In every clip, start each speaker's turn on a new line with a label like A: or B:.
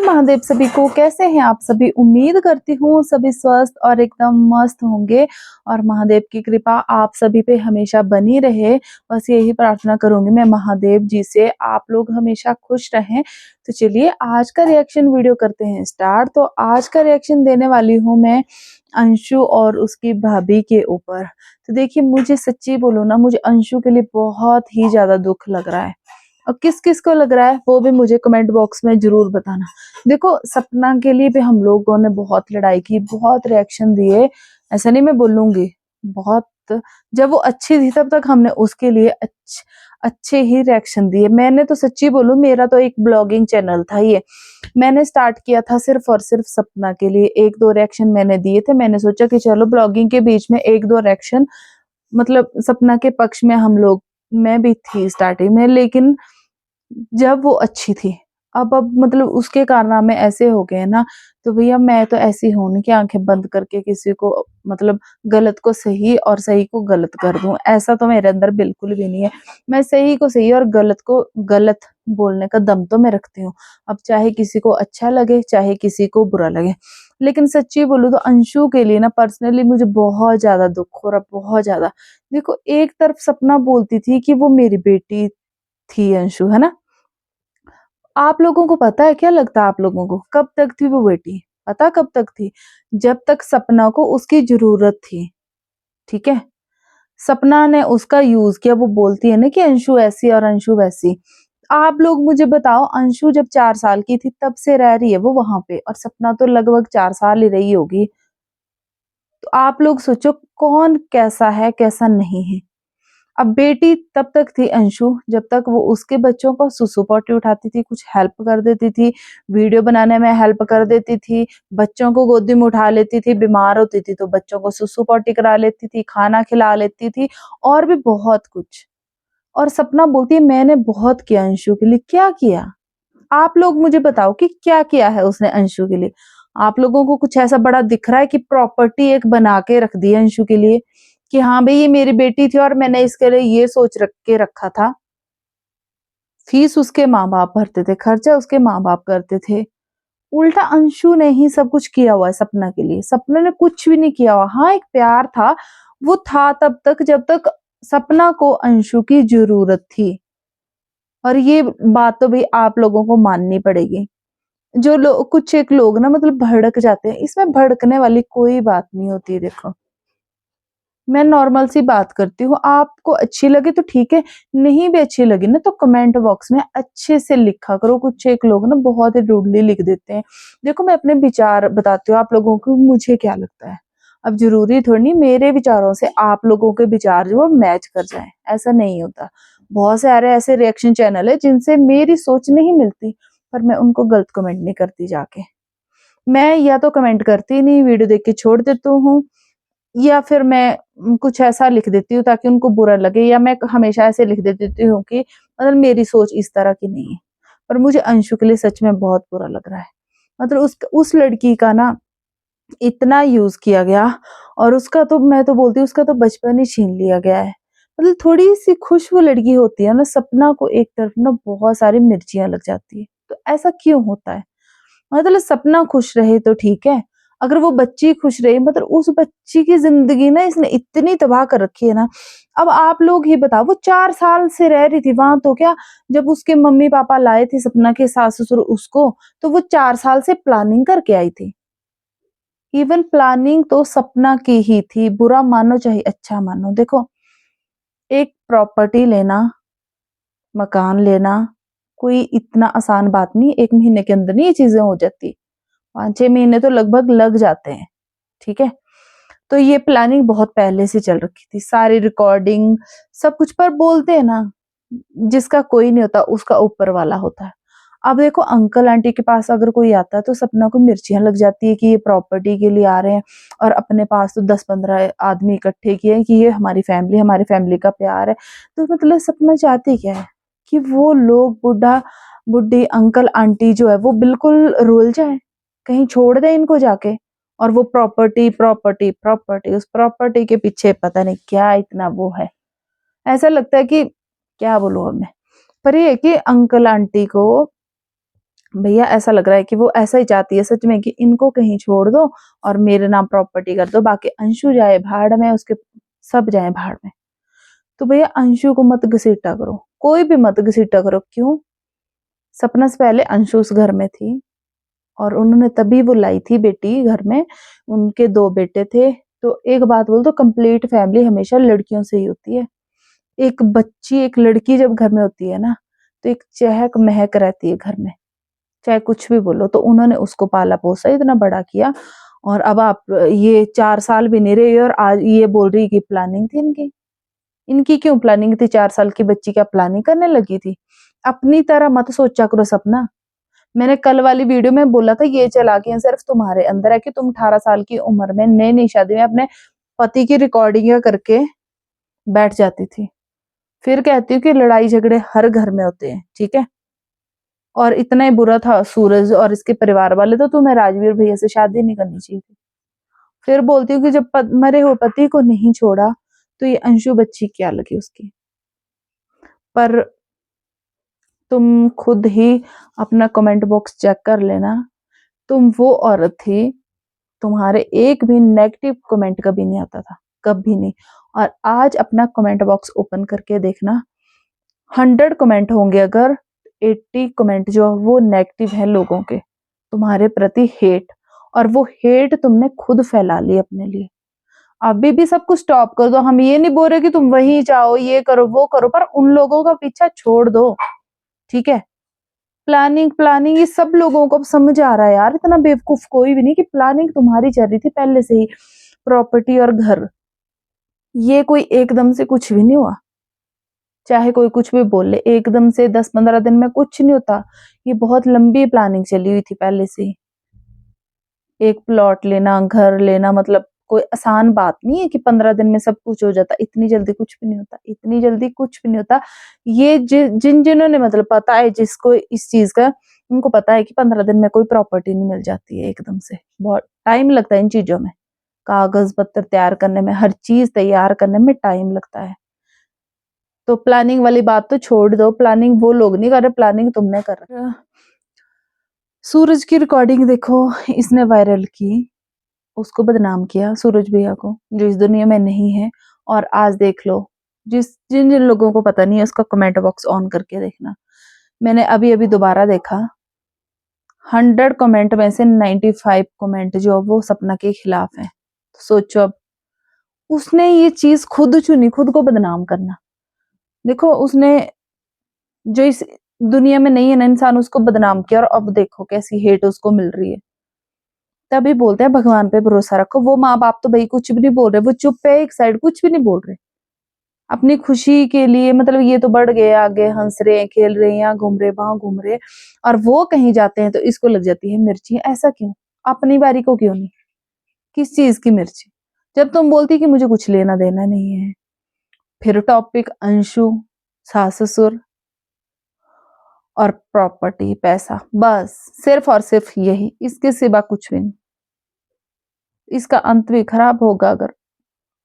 A: हर महादेव सभी को। कैसे हैं आप सभी? उम्मीद करती हूँ सभी स्वस्थ और एकदम मस्त होंगे और महादेव की कृपा आप सभी पे हमेशा बनी रहे। बस यही प्रार्थना करूंगी मैं महादेव जी से, आप लोग हमेशा खुश रहें। तो चलिए आज का रिएक्शन वीडियो करते हैं स्टार्ट। तो आज का रिएक्शन देने वाली हूँ मैं अंशु और उसकी भाभी के ऊपर। तो देखिए, मुझे सच्ची बोलूं ना, मुझे अंशु के लिए बहुत ही ज्यादा दुख लग रहा है और किस किस को लग रहा है वो भी मुझे कमेंट बॉक्स में जरूर बताना। देखो, सपना के लिए भी हम लोगों ने बहुत लड़ाई की, बहुत रिएक्शन दिए, ऐसा नहीं मैं बोलूंगी, बहुत। जब वो अच्छी थी तब तक हमने उसके लिए अच्छे ही रिएक्शन दिए। मैंने तो सच्ची बोलूं, मेरा तो एक ब्लॉगिंग चैनल था ये, मैंने स्टार्ट किया था सिर्फ और सिर्फ सपना के लिए। एक दो रिएक्शन मैंने दिए थे, मैंने सोचा कि चलो ब्लॉगिंग के बीच में एक दो रिएक्शन, मतलब सपना के पक्ष में हम लोग, मैं भी थी स्टार्टिंग में, लेकिन जब वो अच्छी थी, अब मतलब उसके कारनामे ऐसे हो गए ना, तो भैया मैं तो ऐसी हूं नहीं कि आंखें बंद करके किसी को, मतलब गलत को सही और सही को गलत कर दूं। ऐसा तो मेरे अंदर बिल्कुल भी नहीं है। मैं सही को सही और गलत को गलत बोलने का दम तो मैं रखती हूँ। अब चाहे किसी को अच्छा लगे चाहे किसी को बुरा लगे, लेकिन सच्ची बोलूं तो अंशु के लिए ना पर्सनली मुझे बहुत ज्यादा दुख हो रहा, बहुत ज्यादा। देखो, एक तरफ सपना बोलती थी कि वो मेरी बेटी थी अंशु, है ना। आप लोगों को पता है, क्या लगता है आप लोगों को कब तक थी वो बेटी? पता कब तक थी? जब तक सपना को उसकी जरूरत थी, ठीक है। सपना ने उसका यूज किया। वो बोलती है ना कि अंशु ऐसी और अंशु वैसी। आप लोग मुझे बताओ, अंशु जब 4 साल की थी तब से रह रही है वो वहां पे, और सपना तो लगभग 4 साल ही रही होगी। तो आप लोग सोचो कौन कैसा है कैसा नहीं है। अब बेटी तब तक थी अंशु जब तक वो उसके बच्चों को सुसु पोटी उठाती थी, कुछ हेल्प कर देती थी, वीडियो बनाने में हेल्प कर देती थी, बच्चों को गोदी में उठा लेती थी, बीमार होती थी तो बच्चों को सुसु पोटी करा लेती थी, खाना खिला लेती थी, और भी बहुत कुछ। और सपना बोलती है मैंने बहुत किया अंशु के लिए। क्या किया? आप लोग मुझे बताओ कि क्या किया है उसने अंशु के लिए। आप लोगों को कुछ ऐसा बड़ा दिख रहा है कि प्रॉपर्टी एक बना के रख दी है अंशु के लिए, कि हाँ भाई ये मेरी बेटी थी और मैंने इसके लिए ये सोच रख के रखा था। फीस उसके माँ बाप भरते थे, खर्चा उसके माँ बाप करते थे। उल्टा अंशु ने ही सब कुछ किया हुआ है सपना के लिए। सपना ने कुछ भी नहीं किया हुआ। हाँ, एक प्यार था, वो था तब तक जब तक सपना को अंशु की जरूरत थी। और ये बात तो भाई आप लोगों को माननी पड़ेगी। जो लोग, कुछ एक लोग ना मतलब भड़क जाते हैं, इसमें भड़कने वाली कोई बात नहीं होती है। देखो, मैं नॉर्मल सी बात करती हूँ, आपको अच्छी लगे तो ठीक है, नहीं भी अच्छी लगी ना तो कमेंट बॉक्स में अच्छे से लिखा करो। कुछ एक लोग ना बहुत ही रूडली लिख देते हैं। देखो, मैं अपने विचार बताती हूँ आप लोगों को, मुझे क्या लगता है। अब जरूरी थोड़ी नहीं मेरे विचारों से आप लोगों के विचार जो मैच कर जाए, ऐसा नहीं होता। बहुत सारे ऐसे रिएक्शन चैनल है जिनसे मेरी सोच नहीं मिलती, पर मैं उनको गलत कमेंट नहीं करती जाके। मैं या तो कमेंट करती नहीं, वीडियो देख के छोड़ देती हूँ, या फिर मैं कुछ ऐसा लिख देती हूँ ताकि उनको बुरा लगे, या मैं हमेशा ऐसे लिख देती हूँ कि मतलब मेरी सोच इस तरह की नहीं है। पर मुझे अंशु के लिए सच में बहुत बुरा लग रहा है। मतलब उस लड़की का ना इतना यूज किया गया, और उसका तो मैं तो बोलती हूँ उसका तो बचपन ही छीन लिया गया है। मतलब थोड़ी सी खुश वो लड़की होती है ना, सपना को एक तरफ ना बहुत सारी मिर्चियां लग जाती है। तो ऐसा क्यों होता है? मतलब सपना खुश रहे तो ठीक है, अगर वो बच्ची खुश रही, मतलब उस बच्ची की जिंदगी ना इसने इतनी तबाह कर रखी है ना। अब आप लोग ही बताओ, वो 4 साल से रह रही थी वहां, तो क्या जब उसके मम्मी पापा लाए थे सपना के सास ससुर उसको, तो वो 4 साल से प्लानिंग करके आई थी। इवन प्लानिंग तो सपना की ही थी, बुरा मानो चाहे अच्छा मानो। देखो, एक प्रॉपर्टी लेना, मकान लेना कोई इतना आसान बात नहीं, 1 महीने के अंदर नहीं ये चीजें हो जाती, 5-6 महीने तो लगभग लग जाते हैं, ठीक है। तो ये प्लानिंग बहुत पहले से चल रखी थी, सारी रिकॉर्डिंग सब कुछ। पर बोलते हैं ना, जिसका कोई नहीं होता उसका ऊपर वाला होता है। अब देखो, अंकल आंटी के पास अगर कोई आता है तो सपना को मिर्चियां लग जाती है कि ये प्रॉपर्टी के लिए आ रहे हैं, और अपने पास तो 10-15 आदमी इकट्ठे किए हैं कि ये हमारी फैमिली का प्यार है। तो मतलब सपना चाहती क्या है कि वो लोग बुढ़ी अंकल आंटी जो है वो बिल्कुल रुल जाए, कहीं छोड़ दे इनको जाके, और वो प्रॉपर्टी प्रॉपर्टी प्रॉपर्टी, उस प्रॉपर्टी के पीछे पता नहीं क्या इतना वो है। ऐसा लगता है कि क्या बोलूं अब मैं। पर ये है कि अंकल आंटी को भैया ऐसा लग रहा है कि वो ऐसा ही चाहती है सच में कि इनको कहीं छोड़ दो और मेरे नाम प्रॉपर्टी कर दो, बाकी अंशु जाए भाड़ में, उसके सब जाए भाड़ में। तो भैया अंशु को मत घसीटा करो, कोई भी मत घसीटा करो। क्यों? सपना से पहले अंशु उस घर में थी और उन्होंने तभी वो लाई थी बेटी घर में। उनके 2 बेटे थे। तो एक बात बोल दो, कंप्लीट फैमिली हमेशा लड़कियों से ही होती है। एक बच्ची, एक लड़की जब घर में होती है ना, तो एक चहक महक रहती है घर में, चाहे कुछ भी बोलो। तो उन्होंने उसको पाला पोसा, इतना बड़ा किया, और अब आप ये 4 साल भी नहीं रही और आज ये बोल रही कि प्लानिंग थी इनकी। इनकी क्यों प्लानिंग थी? 4 साल की बच्ची क्या प्लानिंग करने लगी थी? अपनी तरह मत सोचा करो सपना। मैंने कल वाली वीडियो में बोला था ये चालाकियां सिर्फ तुम्हारे अंदर है कि तुम 18 साल की उम्र में नई नई शादी में अपने पति की रिकॉर्डिंग करके बैठ जाती थी। फिर कहती हूँ कि लड़ाई झगड़े हर घर में होते हैं, ठीक है। और इतना ही बुरा था सूरज और इसके परिवार वाले, तो तुम्हें राजवीर भैया से शादी नहीं करनी चाहिए थी। फिर बोलती हूँ कि जब मरे हुए पति को नहीं छोड़ा तो ये अंशु बच्ची क्या लगी उसकी। पर तुम खुद ही अपना कमेंट बॉक्स चेक कर लेना। तुम वो औरत थी, तुम्हारे एक भी नेगेटिव कमेंट कभी नहीं आता था, कभी नहीं। और आज अपना कमेंट बॉक्स ओपन करके देखना, 100 कमेंट होंगे अगर 80 कमेंट जो वो नेगेटिव है लोगों के तुम्हारे प्रति, हेट। और वो हेट तुमने खुद फैला ली अपने लिए। अभी भी सब कुछ स्टॉप कर दो। हम ये नहीं बोल रहे कि तुम वहीं जाओ, ये करो वो करो, पर उन लोगों का पीछा छोड़ दो, ठीक है। प्लानिंग प्लानिंग ये सब लोगों को अब समझ आ रहा है यार, इतना बेवकूफ कोई भी नहीं कि प्लानिंग तुम्हारी चल रही थी पहले से ही। प्रॉपर्टी और घर, ये कोई एकदम से कुछ भी नहीं हुआ। चाहे कोई कुछ भी बोल ले, एकदम से 10-15 दिन में कुछ नहीं होता। ये बहुत लंबी प्लानिंग चली हुई थी पहले से ही। एक प्लॉट लेना, घर लेना, मतलब कोई आसान बात नहीं है कि 15 दिन में सब कुछ हो जाता। इतनी जल्दी कुछ भी नहीं होता, इतनी जल्दी कुछ भी नहीं होता। ये जिन्होंने मतलब पता है जिसको इस चीज का, उनको पता है कि 15 दिन में कोई प्रॉपर्टी नहीं मिल जाती है एकदम से। बहुत टाइम लगता है इन चीजों में, कागज पत्र तैयार करने में, हर चीज तैयार करने में टाइम लगता है। तो प्लानिंग वाली बात तो छोड़ दो, प्लानिंग वो लोग नहीं कर रहे, प्लानिंग तुमने कर रहे। सूरज की रिकॉर्डिंग देखो, इसने वायरल की, उसको बदनाम किया सूरज भैया को, जो इस दुनिया में नहीं है। और आज देख लो, जिन जिन लोगों को पता नहीं है उसका कमेंट बॉक्स ऑन करके देखना। मैंने अभी अभी दोबारा देखा, 100 कमेंट में से 95 कमेंट जो वो सपना के खिलाफ है। तो सोचो अब, उसने ये चीज खुद चुनी, खुद को बदनाम करना। देखो उसने, जो इस दुनिया में नहीं है ना इंसान, उसको बदनाम किया, और अब देखो कैसी हेट उसको मिल रही है। तभी बोलते हैं भगवान पे भरोसा रखो। वो माँ बाप तो भाई कुछ भी नहीं बोल रहे, वो चुप है एक साइड, कुछ भी नहीं बोल रहे अपनी खुशी के लिए। मतलब ये तो बढ़ गए आगे, हंस रहे हैं, खेल रहे हैं, यहाँ घूम रहे, वहां घूम रहे, और वो कहीं जाते हैं तो इसको लग जाती है मिर्ची। ऐसा क्यों? अपनी बारी को क्यों नहीं? किस चीज की मिर्ची? जब तुम बोलती कि मुझे कुछ लेना देना नहीं है, फिर टॉपिक अंशु, सास ससुर और प्रॉपर्टी, पैसा, बस सिर्फ और सिर्फ यही, इसके सिवा कुछ भी नहीं। इसका अंत भी खराब होगा। अगर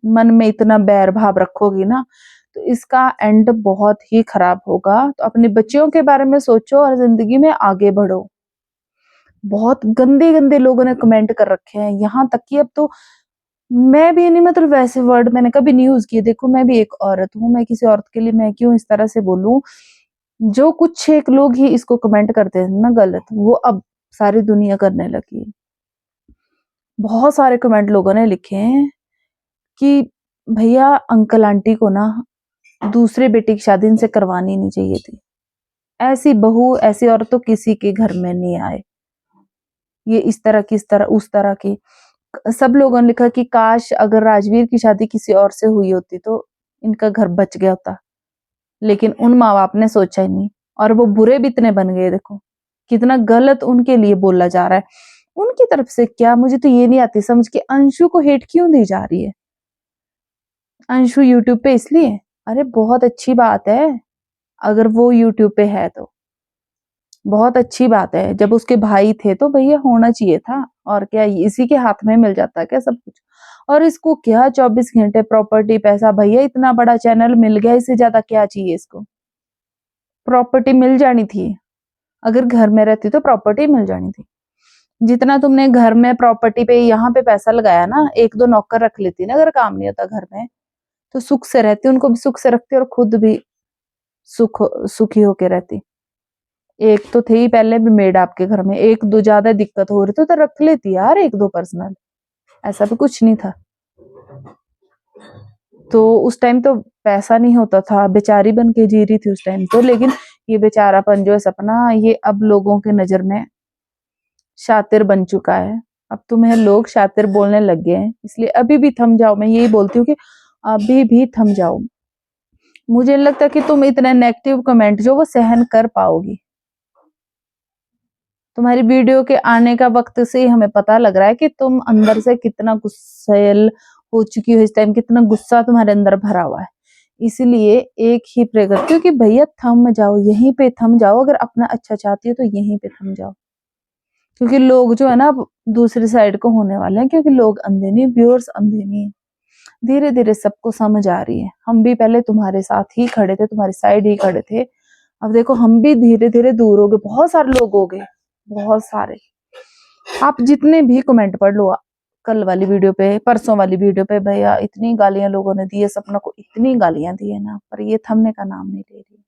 A: मन में इतना बैर भाव रखोगी ना, तो इसका एंड बहुत ही खराब होगा। तो अपने बच्चों के बारे में सोचो और जिंदगी में आगे बढ़ो। बहुत गंदे गंदे लोगों ने कमेंट कर रखे हैं, यहाँ तक कि अब तो मैं भी नहीं, मतलब वैसे वर्ड मैंने कभी नहीं यूज किए। देखो मैं भी एक औरत हूँ, मैं किसी औरत के लिए मैं क्यों इस तरह से बोलूं। जो कुछ एक लोग ही इसको कमेंट करते हैं ना गलत, वो अब सारी दुनिया करने लगी है। बहुत सारे कमेंट लोगों ने लिखे हैं कि भैया अंकल आंटी को ना दूसरे बेटे की शादी इनसे करवानी नहीं चाहिए थी। ऐसी बहू, ऐसी औरत तो किसी के घर में नहीं आए। ये इस तरह की, इस तरह उस तरह की। सब लोगों ने लिखा कि काश अगर राजवीर की शादी किसी और से हुई होती तो इनका घर बच गया होता। लेकिन उन माँ बाप ने सोचा ही नहीं, और वो बुरे भी इतने बन गए। देखो कितना गलत उनके लिए बोला जा रहा है। उनकी तरफ से क्या, मुझे तो ये नहीं आती समझ के अंशु को हेट क्यों दी जा रही है। अंशु यूट्यूब पे इसलिए, अरे बहुत अच्छी बात है अगर वो यूट्यूब पे है तो, बहुत अच्छी बात है। जब उसके भाई थे तो भैया होना चाहिए था, और क्या इसी के हाथ में मिल जाता क्या सब कुछ। और इसको क्या 24 घंटे प्रॉपर्टी, पैसा, भैया इतना बड़ा चैनल मिल गया, इससे ज्यादा क्या चाहिए इसको। प्रॉपर्टी मिल जानी थी, अगर घर में रहती तो प्रॉपर्टी मिल जानी थी। जितना तुमने घर में प्रॉपर्टी पे यहाँ पे पैसा लगाया ना, 1-2 नौकर रख लेती ना, अगर काम नहीं होता घर में, तो सुख से रहती, उनको भी सुख से रखती और खुद भी सुखी होके रहती। एक तो थे ही पहले भी मेड आपके घर में, 1-2 ज्यादा दिक्कत हो रही थी तो रख लेती यार 1-2 पर्सनल, ऐसा भी कुछ नहीं था। तो उस टाइम तो पैसा नहीं होता था, बेचारी बन के जी रही थी उस टाइम तो, लेकिन ये बेचारापन जो है सपना, ये अब लोगों के नजर में शातिर बन चुका है। अब तुम्हें लोग शातिर बोलने लग गए हैं, इसलिए अभी भी थम जाओ। मैं यही बोलती हूँ कि अभी भी थम जाओ। मुझे नहीं लगता कि तुम इतने नेगेटिव कमेंट जो वो सहन कर पाओगी। तुम्हारी वीडियो के आने का वक्त से ही हमें पता लग रहा है कि तुम अंदर से कितना गुस्सैल हो चुकी हो इस टाइम, कितना गुस्सा तुम्हारे अंदर भरा हुआ है। इसलिए एक ही प्रे करती हूँ कि भैया थम जाओ, यहीं पे थम जाओ। अगर अपना अच्छा चाहती हो तो यहीं पे थम जाओ, क्योंकि लोग जो है ना दूसरी साइड को होने वाले हैं, क्योंकि लोग अंधे नहीं, व्यूअर्स अंधे नहीं है। धीरे धीरे सबको समझ आ रही है। हम भी पहले तुम्हारे साथ ही खड़े थे, तुम्हारी साइड ही खड़े थे। अब देखो हम भी धीरे धीरे दूर हो गए, बहुत सारे लोग हो गए, बहुत सारे। आप जितने भी कमेंट पढ़ लो, कल वाली वीडियो पे, परसों वाली वीडियो पे, भैया इतनी गालियां लोगों ने दी है, सपना को इतनी गालियां दी है ना, पर ये थमने का नाम नहीं ले रही।